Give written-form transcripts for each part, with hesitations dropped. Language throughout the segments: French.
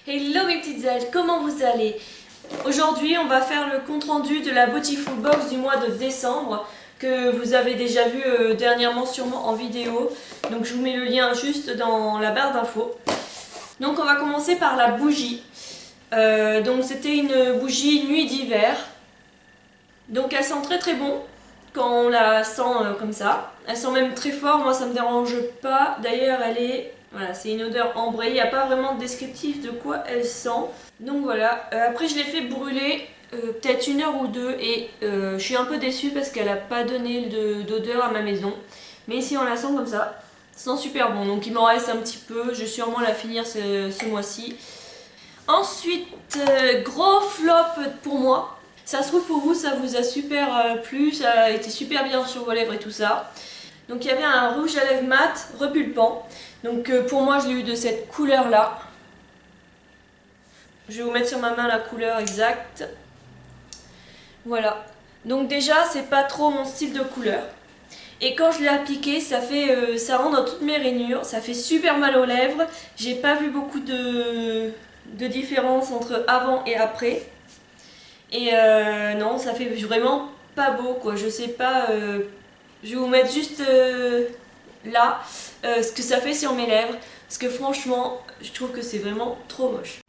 Hello mes petites ailes, comment vous allez? Aujourd'hui on va faire le compte rendu de la Beautiful Box du mois de décembre que vous avez déjà vu dernièrement sûrement en vidéo. Donc je vous mets le lien juste dans la barre d'infos. Donc on va commencer par la bougie. Donc c'était une bougie nuit d'hiver. Donc elle sent très très bon quand on la sent comme ça. Elle sent même très fort, moi ça me dérange pas. D'ailleurs elle est... Voilà, c'est une odeur ambrée, il n'y a pas vraiment de descriptif de quoi elle sent. Donc voilà, après je l'ai fait brûler peut-être 1 heure ou 2 et je suis un peu déçue parce qu'elle n'a pas donné d'odeur à ma maison. Mais ici on la sent comme ça sent super bon. Donc il m'en reste un petit peu, je vais sûrement la finir ce mois-ci. Ensuite, gros flop pour moi. Ça se trouve pour vous, ça vous a super plu, ça a été super bien sur vos lèvres et tout ça. Donc il y avait un rouge à lèvres mat repulpant. Donc pour moi je l'ai eu de cette couleur là. Je vais vous mettre sur ma main la couleur exacte. Voilà. Donc déjà c'est pas trop mon style de couleur. Et quand je l'ai appliqué, ça rentre dans toutes mes rainures. Ça fait super mal aux lèvres. J'ai pas vu beaucoup de différence entre avant et après. Et non, ça fait vraiment pas beau quoi. Je sais pas. Je vais vous mettre juste là ce que ça fait sur mes lèvres. Parce que franchement, je trouve que c'est vraiment trop moche.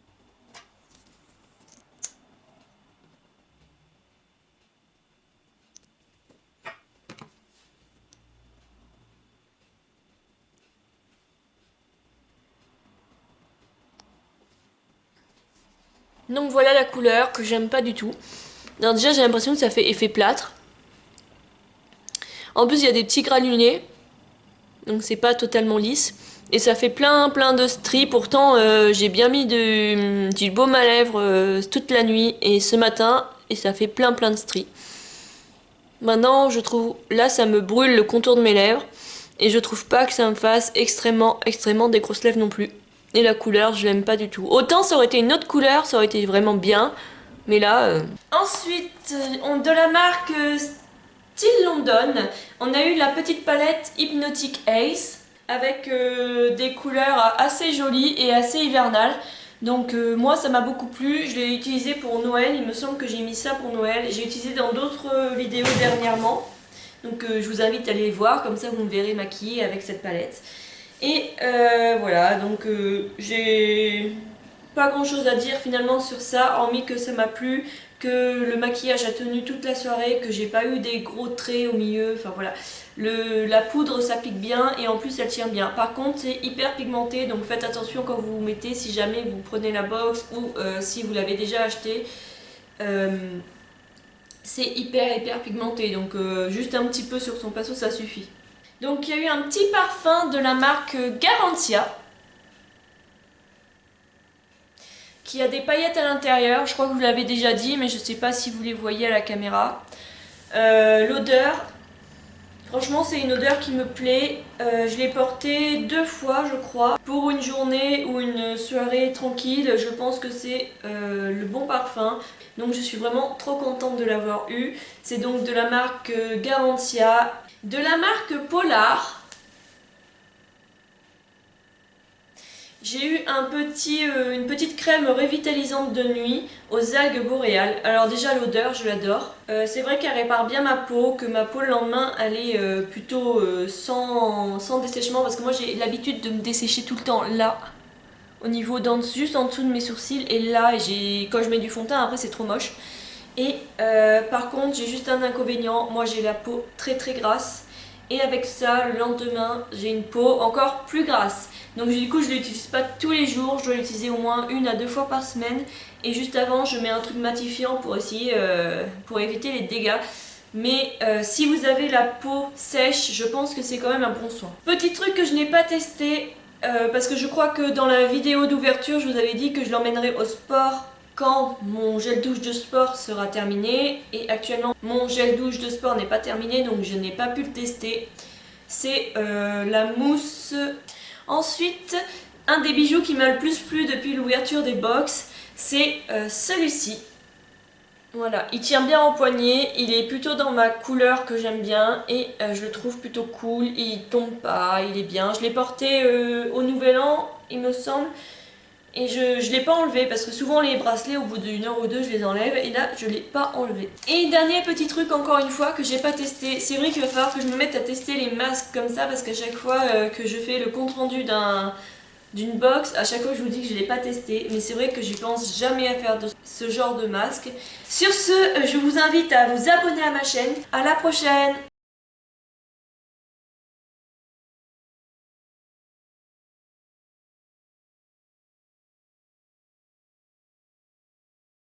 Donc voilà la couleur que j'aime pas du tout. Alors déjà j'ai l'impression que ça fait effet plâtre. En plus il y a des petits granulés. Donc c'est pas totalement lisse. Et ça fait plein de stries. Pourtant j'ai bien mis du baume à lèvres toute la nuit et ce matin. Et ça fait plein de stries. Maintenant je trouve, là ça me brûle le contour de mes lèvres. Et je trouve pas que ça me fasse extrêmement des grosses lèvres non plus. Et la couleur je l'aime pas du tout. Autant ça aurait été une autre couleur, ça aurait été vraiment bien. Mais là... Ensuite, de la marque Style London, on a eu la petite palette Hypnotic Ace avec des couleurs assez jolies et assez hivernales. Donc moi ça m'a beaucoup plu, je l'ai utilisé pour Noël, il me semble que j'ai mis ça pour Noël. J'ai utilisé dans d'autres vidéos dernièrement. Donc je vous invite à aller les voir, comme ça vous me verrez maquillée avec cette palette. Et voilà, donc j'ai pas grand chose à dire finalement sur ça, hormis que ça m'a plu, que le maquillage a tenu toute la soirée, que j'ai pas eu des gros traits au milieu, enfin voilà. La poudre s'applique bien et en plus elle tient bien. Par contre c'est hyper pigmenté, donc faites attention quand vous vous mettez, si jamais vous prenez la box ou si vous l'avez déjà acheté. C'est hyper pigmenté, donc juste un petit peu sur son pinceau ça suffit. Donc il y a eu un petit parfum de la marque Garantia qui a des paillettes à l'intérieur. Je crois que vous l'avez déjà dit, mais je ne sais pas si vous les voyez à la caméra. L'odeur, franchement c'est une odeur qui me plaît. Je l'ai porté 2 fois je crois. Pour une journée ou une soirée tranquille, je pense que c'est le bon parfum. Donc je suis vraiment trop contente de l'avoir eu. C'est donc de la marque Garantia. De la marque Polar, j'ai eu une petite crème revitalisante de nuit aux algues boréales. Alors déjà l'odeur, je l'adore. C'est vrai qu'elle répare bien ma peau, que ma peau le lendemain elle est plutôt sans dessèchement. Parce que moi j'ai l'habitude de me dessécher tout le temps là, au niveau juste en dessous de mes sourcils. Et là, quand je mets du fond de teint, après c'est trop moche. Et par contre j'ai juste un inconvénient, moi j'ai la peau très grasse. Et avec ça, le lendemain, j'ai une peau encore plus grasse. Donc du coup, je ne l'utilise pas tous les jours, je dois l'utiliser au moins 1 à 2 fois par semaine. Et juste avant, je mets un truc matifiant pour essayer, pour éviter les dégâts. Mais si vous avez la peau sèche, je pense que c'est quand même un bon soin. Petit truc que je n'ai pas testé, parce que je crois que dans la vidéo d'ouverture, je vous avais dit que je l'emmènerais au sport quand mon gel douche de sport sera terminé. Et actuellement mon gel douche de sport n'est pas terminé, donc je n'ai pas pu le tester. C'est la mousse. Ensuite, un des bijoux qui m'a le plus plu depuis l'ouverture des box, c'est celui-ci. Voilà, il tient bien au poignet, il est plutôt dans ma couleur que j'aime bien et je le trouve plutôt cool, il tombe pas, il est bien. Je l'ai porté au Nouvel An, il me semble. Et je l'ai pas enlevé parce que souvent les bracelets au bout d'une heure ou deux je les enlève et là je l'ai pas enlevé. Et dernier petit truc encore une fois que j'ai pas testé, c'est vrai qu'il va falloir que je me mette à tester les masques comme ça parce qu'à chaque fois que je fais le compte rendu d'une box, à chaque fois je vous dis que je l'ai pas testé, mais c'est vrai que je pense jamais à faire ce genre de masque. Sur ce, je vous invite à vous abonner à ma chaîne. À la prochaine!